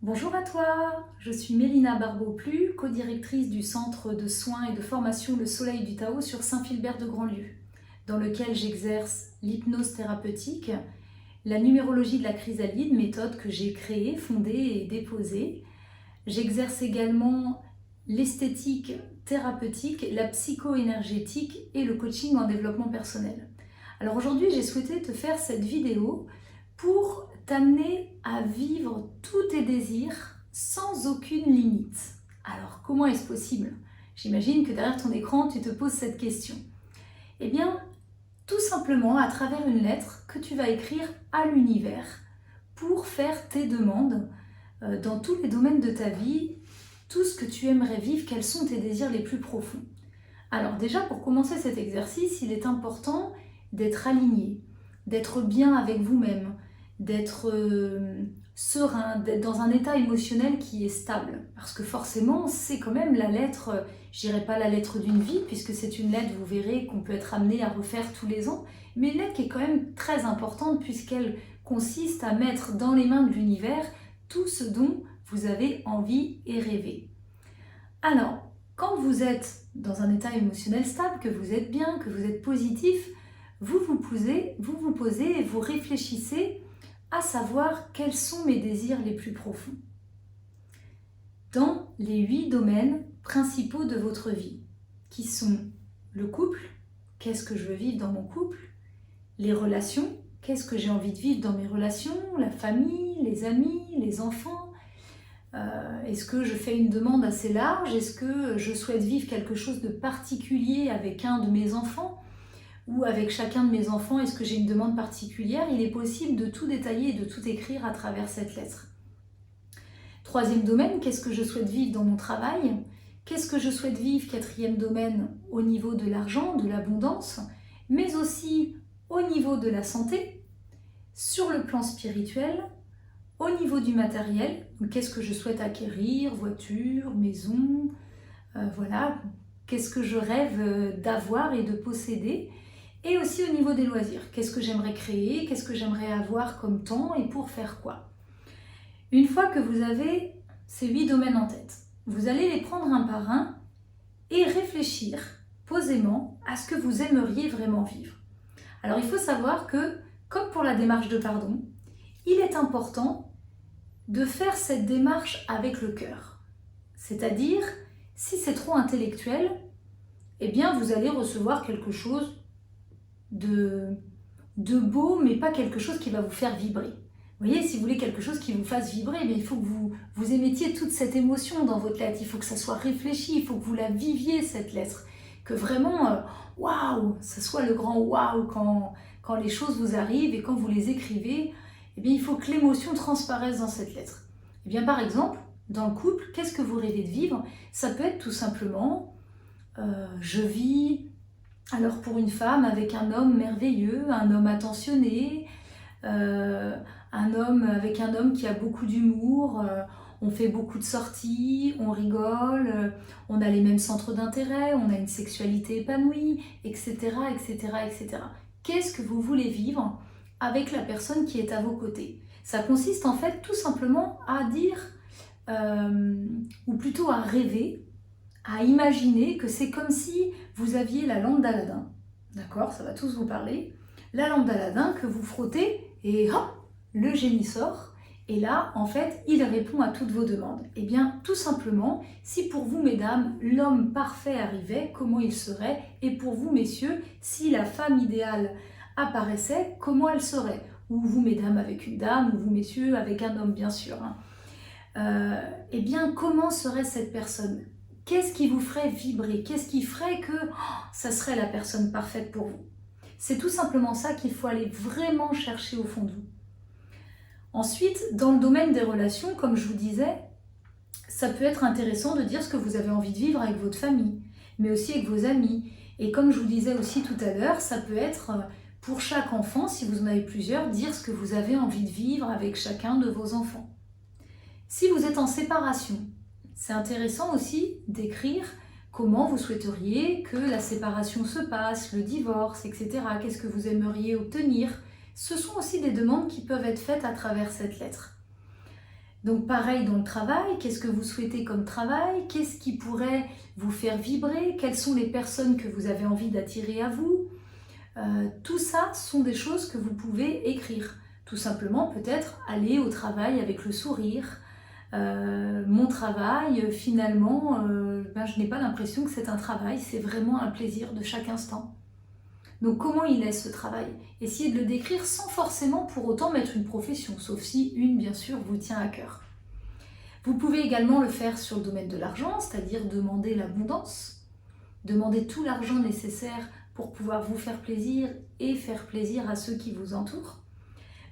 Bonjour à toi, je suis Mélina Barbeau-Plu, co-directrice du centre de soins et de formation Le Soleil du Tao sur Saint-Philbert de Grandlieu, dans lequel j'exerce l'hypnose thérapeutique, la numérologie de la chrysalide, méthode que j'ai créée, fondée et déposée. J'exerce également l'esthétique thérapeutique, la psycho-énergétique et le coaching en développement personnel. Alors aujourd'hui, j'ai souhaité te faire cette vidéo pour t'amener à vivre tous tes désirs sans aucune limite. Alors comment est-ce possible? J'imagine que derrière ton écran, tu te poses cette question. Eh bien, tout simplement à travers une lettre que tu vas écrire à l'univers pour faire tes demandes dans tous les domaines de ta vie, tout ce que tu aimerais vivre, quels sont tes désirs les plus profonds. Alors déjà, pour commencer cet exercice, il est important d'être aligné, d'être bien avec vous-même, d'être serein, d'être dans un état émotionnel qui est stable. Parce que forcément, c'est quand même la lettre, je dirais pas la lettre d'une vie, puisque c'est une lettre, vous verrez, qu'on peut être amené à refaire tous les ans, mais une lettre qui est quand même très importante, puisqu'elle consiste à mettre dans les mains de l'univers tout ce dont vous avez envie et rêvé. Alors, quand vous êtes dans un état émotionnel stable, que vous êtes bien, que vous êtes positif, vous vous posez et vous réfléchissez à savoir quels sont mes désirs les plus profonds dans les 8 domaines principaux de votre vie, qui sont le couple, qu'est-ce que je veux vivre dans mon couple, les relations, qu'est-ce que j'ai envie de vivre dans mes relations, la famille, les amis, les enfants, est-ce que je fais une demande assez large, est-ce que je souhaite vivre quelque chose de particulier avec un de mes enfants, ou avec chacun de mes enfants, est-ce que j'ai une demande particulière? Il est possible de tout détailler et de tout écrire à travers cette lettre. Troisième domaine, qu'est-ce que je souhaite vivre dans mon travail? Qu'est-ce que je souhaite vivre, quatrième domaine, au niveau de l'argent, de l'abondance, mais aussi au niveau de la santé, sur le plan spirituel, au niveau du matériel, qu'est-ce que je souhaite acquérir, voiture, maison, voilà, qu'est-ce que je rêve d'avoir et de posséder, et aussi au niveau des loisirs, qu'est-ce que j'aimerais créer, qu'est-ce que j'aimerais avoir comme temps et pour faire quoi. Une fois que vous avez ces 8 domaines en tête, vous allez les prendre un par un et réfléchir posément à ce que vous aimeriez vraiment vivre. Alors il faut savoir que, comme pour la démarche de pardon, il est important de faire cette démarche avec le cœur. C'est-à-dire, si c'est trop intellectuel, eh bien vous allez recevoir quelque chose de beau, mais pas quelque chose qui va vous faire vibrer. Vous voyez, si vous voulez quelque chose qui vous fasse vibrer, eh bien, il faut que vous émettiez toute cette émotion dans votre lettre. Il faut que ça soit réfléchi, il faut que vous la viviez, cette lettre. Que vraiment, waouh, ça soit le grand waouh quand les choses vous arrivent et quand vous les écrivez. Eh bien, il faut que l'émotion transparaisse dans cette lettre. Eh bien, par exemple, dans le couple, qu'est-ce que vous rêvez de vivre? Ça peut être tout simplement, je vis... Alors pour une femme, avec un homme merveilleux, un homme attentionné, un homme qui a beaucoup d'humour, on fait beaucoup de sorties, on rigole, on a les mêmes centres d'intérêt, on a une sexualité épanouie, etc., etc., etc. Qu'est-ce que vous voulez vivre avec la personne qui est à vos côtés? Ça consiste en fait tout simplement à dire, ou plutôt à rêver, à imaginer que c'est comme si vous aviez la lampe d'Aladin, d'accord, ça va tous vous parler, la lampe d'Aladin que vous frottez et hop, le génie sort et là, en fait, il répond à toutes vos demandes. Eh bien, tout simplement, si pour vous, mesdames, l'homme parfait arrivait, comment il serait? Et pour vous, messieurs, si la femme idéale apparaissait, comment elle serait? Ou vous, mesdames, avec une dame, ou vous, messieurs, avec un homme, bien sûr. Eh bien, comment serait cette personne? Qu'est-ce qui vous ferait vibrer? Qu'est-ce qui ferait que ça serait la personne parfaite pour vous? C'est tout simplement ça qu'il faut aller vraiment chercher au fond de vous. Ensuite, dans le domaine des relations, comme je vous disais, ça peut être intéressant de dire ce que vous avez envie de vivre avec votre famille, mais aussi avec vos amis. Et comme je vous disais aussi tout à l'heure, ça peut être pour chaque enfant, si vous en avez plusieurs, dire ce que vous avez envie de vivre avec chacun de vos enfants. Si vous êtes en séparation, c'est intéressant aussi d'écrire comment vous souhaiteriez que la séparation se passe, le divorce, etc. Qu'est-ce que vous aimeriez obtenir? Ce sont aussi des demandes qui peuvent être faites à travers cette lettre. Donc pareil dans le travail, qu'est-ce que vous souhaitez comme travail? Qu'est-ce qui pourrait vous faire vibrer? Quelles sont les personnes que vous avez envie d'attirer à vous? Tout ça sont des choses que vous pouvez écrire. Tout simplement, peut-être aller au travail avec le sourire. Mon travail, finalement, je n'ai pas l'impression que c'est un travail, c'est vraiment un plaisir de chaque instant. Donc comment il est ce travail? Essayez de le décrire sans forcément pour autant mettre une profession, sauf si une, bien sûr, vous tient à cœur. Vous pouvez également le faire sur le domaine de l'argent, c'est-à-dire demander l'abondance, demander tout l'argent nécessaire pour pouvoir vous faire plaisir et faire plaisir à ceux qui vous entourent.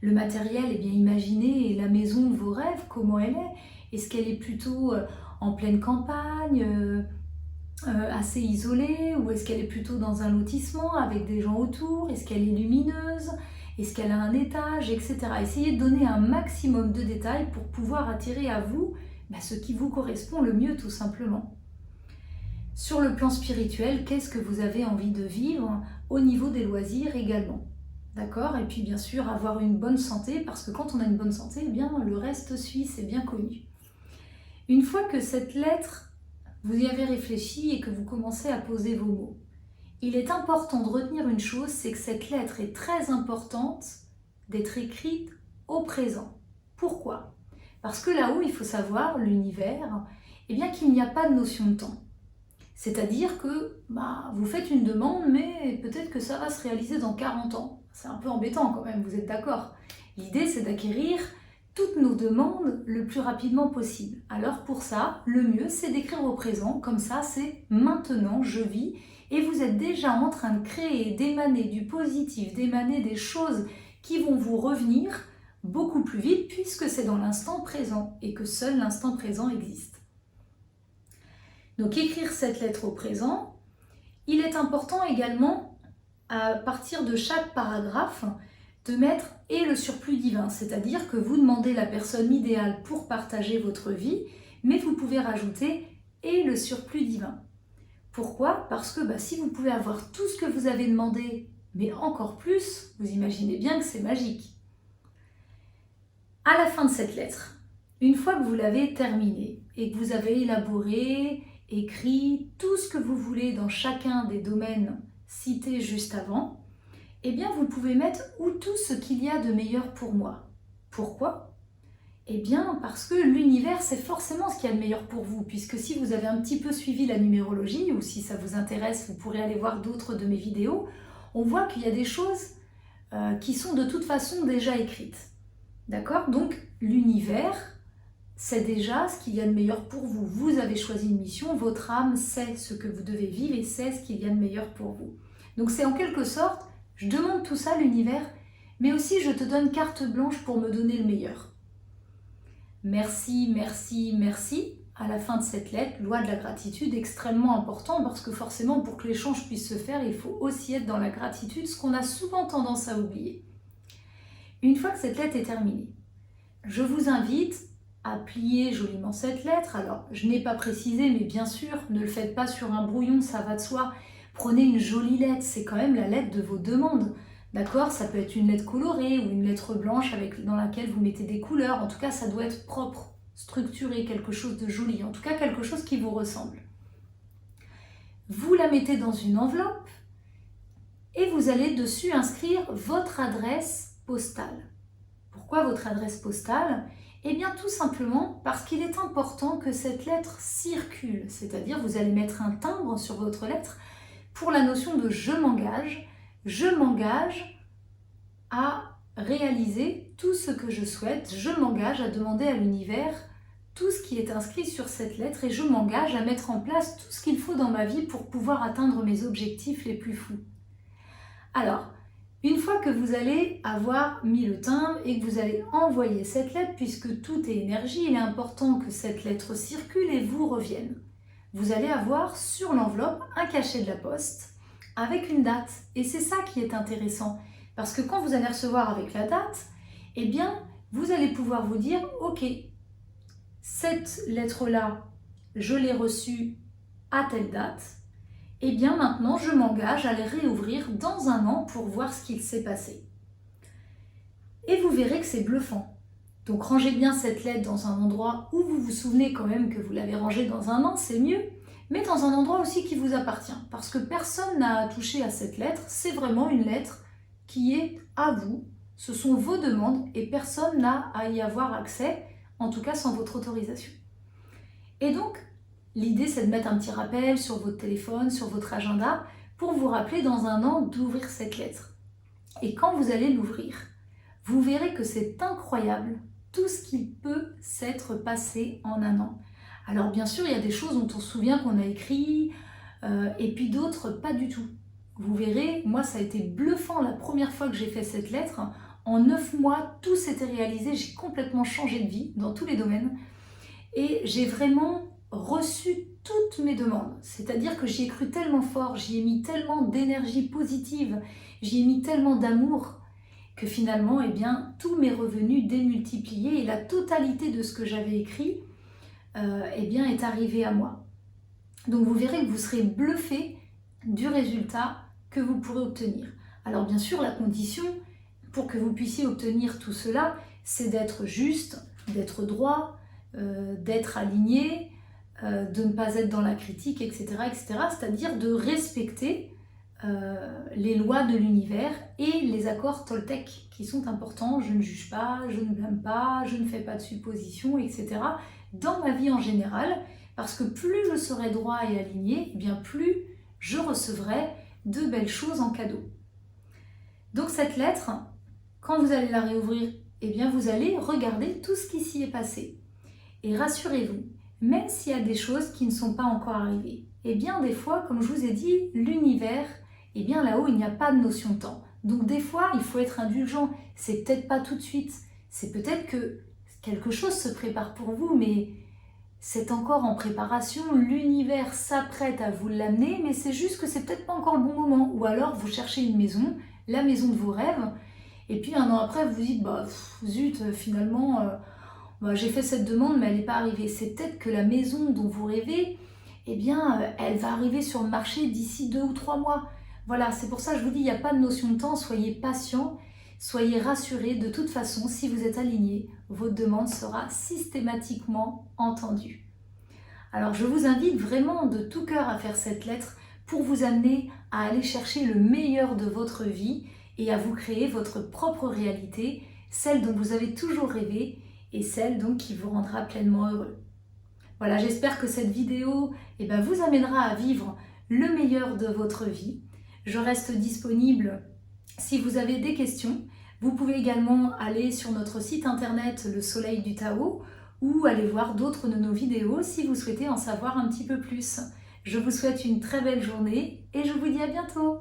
Le matériel, eh bien imaginez la maison de vos rêves, comment elle est. Est-ce qu'elle est plutôt en pleine campagne, assez isolée, ou est-ce qu'elle est plutôt dans un lotissement avec des gens autour? Est-ce qu'elle est lumineuse? Est-ce qu'elle a un étage, etc. Essayez de donner un maximum de détails pour pouvoir attirer à vous ce qui vous correspond le mieux, tout simplement. Sur le plan spirituel, qu'est-ce que vous avez envie de vivre au niveau des loisirs également? D'accord? Et puis bien sûr, avoir une bonne santé, parce que quand on a une bonne santé, eh bien, le reste suit, c'est bien connu. Une fois que cette lettre, vous y avez réfléchi et que vous commencez à poser vos mots, il est important de retenir une chose, c'est que cette lettre est très importante d'être écrite au présent. Pourquoi? Parce que là-haut, il faut savoir, l'univers, eh bien qu'il n'y a pas de notion de temps. C'est-à-dire que vous faites une demande, mais peut-être que ça va se réaliser dans 40 ans. C'est un peu embêtant quand même, vous êtes d'accord? L'idée, c'est d'acquérir toutes nos demandes le plus rapidement possible. Alors pour ça, le mieux, c'est d'écrire au présent, comme ça, c'est maintenant, je vis, et vous êtes déjà en train de créer, d'émaner du positif, d'émaner des choses qui vont vous revenir beaucoup plus vite, puisque c'est dans l'instant présent, et que seul l'instant présent existe. Donc écrire cette lettre au présent, il est important également, à partir de chaque paragraphe, de mettre « et le surplus divin », c'est-à-dire que vous demandez la personne idéale pour partager votre vie, mais vous pouvez rajouter « et le surplus divin ». Pourquoi? Parce que si vous pouvez avoir tout ce que vous avez demandé, mais encore plus, vous imaginez bien que c'est magique. À la fin de cette lettre, une fois que vous l'avez terminée et que vous avez élaboré, écrit tout ce que vous voulez dans chacun des domaines cités juste avant, eh bien vous pouvez mettre « ou tout ce qu'il y a de meilleur pour moi ». Pourquoi? Eh bien parce que l'univers c'est forcément ce qu'il y a de meilleur pour vous, puisque si vous avez un petit peu suivi la numérologie, ou si ça vous intéresse, vous pourrez aller voir d'autres de mes vidéos, on voit qu'il y a des choses qui sont de toute façon déjà écrites. D'accord? Donc l'univers, c'est déjà ce qu'il y a de meilleur pour vous. Vous avez choisi une mission, votre âme sait ce que vous devez vivre et sait ce qu'il y a de meilleur pour vous. Donc c'est en quelque sorte, je demande tout ça à l'univers, mais aussi je te donne carte blanche pour me donner le meilleur. Merci, merci, merci. À la fin de cette lettre, loi de la gratitude, extrêmement important parce que forcément pour que l'échange puisse se faire, il faut aussi être dans la gratitude, ce qu'on a souvent tendance à oublier. Une fois que cette lettre est terminée, je vous invite à plier joliment cette lettre. Alors, je n'ai pas précisé, mais bien sûr, ne le faites pas sur un brouillon, ça va de soi. Prenez une jolie lettre, c'est quand même la lettre de vos demandes. D'accord? Ça peut être une lettre colorée ou une lettre blanche dans laquelle vous mettez des couleurs. En tout cas, ça doit être propre, structuré, quelque chose de joli. En tout cas, quelque chose qui vous ressemble. Vous la mettez dans une enveloppe et vous allez dessus inscrire votre adresse postale. Pourquoi votre adresse postale? Eh bien tout simplement parce qu'il est important que cette lettre circule, c'est-à-dire vous allez mettre un timbre sur votre lettre pour la notion de je m'engage à réaliser tout ce que je souhaite, je m'engage à demander à l'univers tout ce qui est inscrit sur cette lettre et je m'engage à mettre en place tout ce qu'il faut dans ma vie pour pouvoir atteindre mes objectifs les plus fous. Alors, une fois que vous allez avoir mis le timbre et que vous allez envoyer cette lettre, puisque tout est énergie, il est important que cette lettre circule et vous revienne. Vous allez avoir sur l'enveloppe un cachet de la poste avec une date. Et c'est ça qui est intéressant. Parce que quand vous allez recevoir avec la date, eh bien, vous allez pouvoir vous dire « Ok, cette lettre-là, je l'ai reçue à telle date. Eh bien maintenant, je m'engage à les réouvrir dans un an pour voir ce qu'il s'est passé. » Et vous verrez que c'est bluffant. Donc rangez bien cette lettre dans un endroit où vous vous souvenez quand même que vous l'avez rangée dans un an, c'est mieux, mais dans un endroit aussi qui vous appartient, parce que personne n'a à toucher à cette lettre, c'est vraiment une lettre qui est à vous, ce sont vos demandes et personne n'a à y avoir accès, en tout cas sans votre autorisation. Et donc, l'idée c'est de mettre un petit rappel sur votre téléphone, sur votre agenda, pour vous rappeler dans un an d'ouvrir cette lettre. Et quand vous allez l'ouvrir, vous verrez que c'est incroyable tout ce qui peut s'être passé en un an. Alors bien sûr, il y a des choses dont on se souvient qu'on a écrit, et puis d'autres pas du tout. Vous verrez, moi ça a été bluffant la première fois que j'ai fait cette lettre. En 9 mois, tout s'était réalisé, j'ai complètement changé de vie dans tous les domaines. Et j'ai vraiment reçu toutes mes demandes. C'est-à-dire que j'y ai cru tellement fort, j'y ai mis tellement d'énergie positive, j'y ai mis tellement d'amour, que finalement, eh bien, tout m'est revenu démultiplié et la totalité de ce que j'avais écrit eh bien, est arrivé à moi. Donc vous verrez que vous serez bluffé du résultat que vous pourrez obtenir. Alors bien sûr, la condition pour que vous puissiez obtenir tout cela, c'est d'être juste, d'être droit, d'être aligné, de ne pas être dans la critique, etc., etc. C'est-à-dire de respecter les lois de l'univers et les accords Toltec qui sont importants. Je ne juge pas, je ne blâme pas, je ne fais pas de suppositions, etc. dans ma vie en général, parce que plus je serai droit et aligné, eh bien plus je recevrai de belles choses en cadeau. Donc cette lettre, quand vous allez la réouvrir, eh bien vous allez regarder tout ce qui s'y est passé. Et rassurez-vous, même s'il y a des choses qui ne sont pas encore arrivées, eh bien des fois, comme je vous ai dit, l'univers, eh bien là-haut, il n'y a pas de notion de temps. Donc des fois, il faut être indulgent. C'est peut-être pas tout de suite. C'est peut-être que quelque chose se prépare pour vous, mais c'est encore en préparation. L'univers s'apprête à vous l'amener, mais c'est juste que c'est peut-être pas encore le bon moment. Ou alors, vous cherchez une maison, la maison de vos rêves, et puis un an après, vous vous dites, bah zut, finalement, j'ai fait cette demande, mais elle n'est pas arrivée. C'est peut-être que la maison dont vous rêvez, eh bien, elle va arriver sur le marché d'ici 2 ou 3 mois. Voilà, c'est pour ça que je vous dis, il n'y a pas de notion de temps, soyez patient, soyez rassurés. De toute façon, si vous êtes aligné, votre demande sera systématiquement entendue. Alors, je vous invite vraiment de tout cœur à faire cette lettre pour vous amener à aller chercher le meilleur de votre vie et à vous créer votre propre réalité, celle dont vous avez toujours rêvé et celle donc qui vous rendra pleinement heureux. Voilà, j'espère que cette vidéo vous amènera à vivre le meilleur de votre vie. Je reste disponible si vous avez des questions. Vous pouvez également aller sur notre site internet Le Soleil du Tao ou aller voir d'autres de nos vidéos si vous souhaitez en savoir un petit peu plus. Je vous souhaite une très belle journée et je vous dis à bientôt.